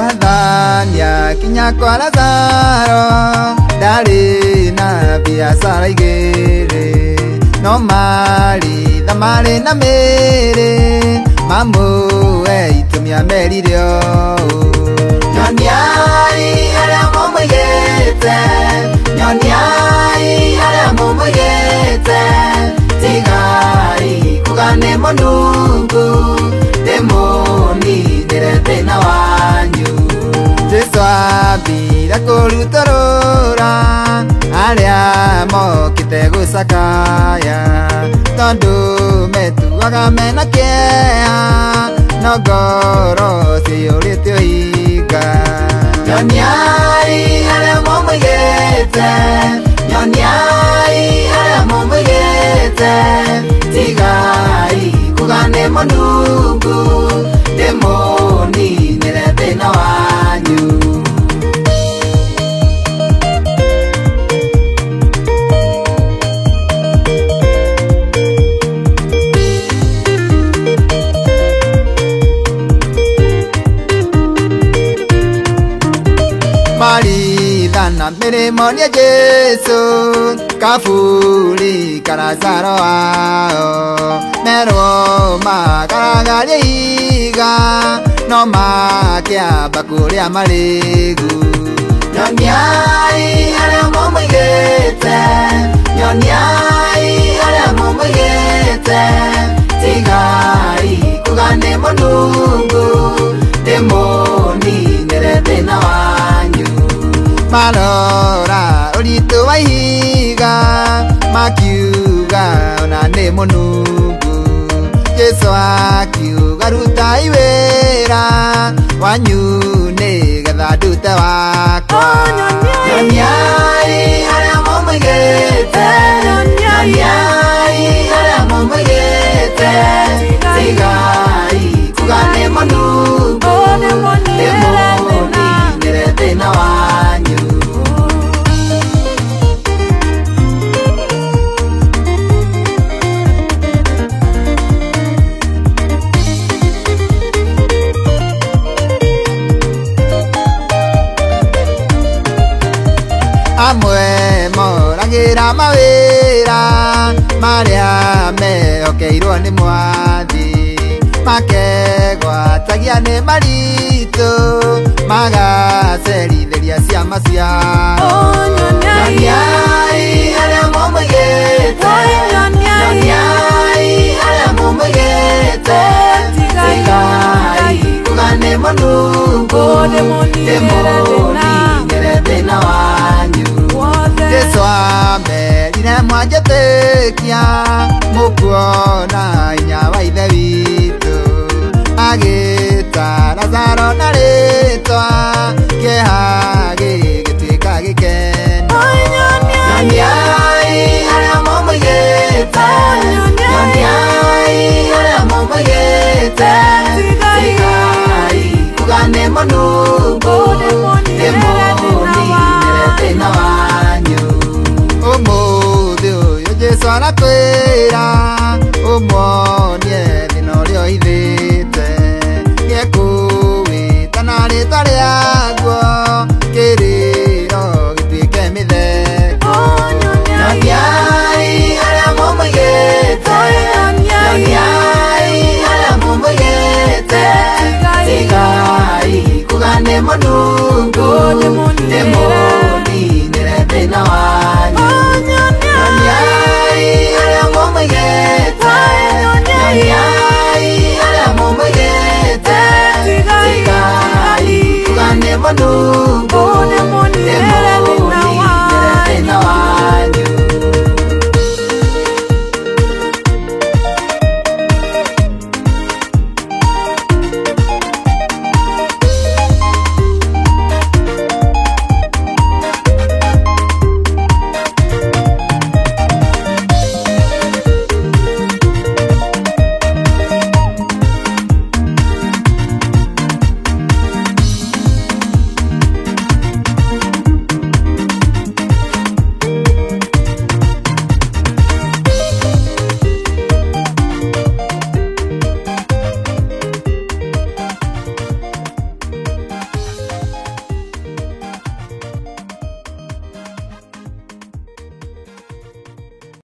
Madhania kinya kwa Lazaro Dari na biashara igere No mali thamari na mere Mamu itumia meririo Nyoniai aria mumugete Nyoniai aria mumugete Tigai kugane monungu Demoni nirete na wanyu Jesu abira kurutorora Aria mokite gusakaya Tondu metuaga mena kea Nogoro siyurite higa Nyoniai aria mumugete Nyoniai aria mumugete Tigai kugane monungu Demoni nirete na wanyu Maridana mirimo ni Jesu Kafuri karazaro ao Mero makaragaria iga No makia bakuria marigu Nyoniai aria mumugete Nyoniai aria mumugete Tigai kugane monungu Demoni nirete na wanyu Marora uritu wa ihiga Makiuga ona ni monungu Jesu akiuga ruta iwera Wanyu ni getha ndute wakwa Nyoniai aria mumugete Nyoniai aria mumugete Tigai kugane monungu Demoni nirete na wanyu Amwe moragira mawira Maria mehokeirwo ni mwathi Makegwatagia ni maritu Magacerithiria ciama ciao Nyoniai aria mumugete Nyoniai aria mumugete Tigai kugane monungu Demoni nirete na wanyu Jesu amerire mwanjĩtĩkia Mũkuona hinya wa ithe witũ Agĩta Lazaro na rĩtwa Kĩeha gĩgĩtuĩka gĩkeno Nyoniai aria mumugete Nyoniai aria mumugete Tigai kugane monungu Demoni nirete na wanyu Umuthi uyu Jesu arakwĩra Umuonie thĩna ũrĩa ũhithĩte Nĩekũwĩta na rĩtwa rĩaguo Kĩrĩro gĩtuĩke mĩtheko Nyoniai aria mumugete Nyoniai aria mumugete Tigai kugane monungu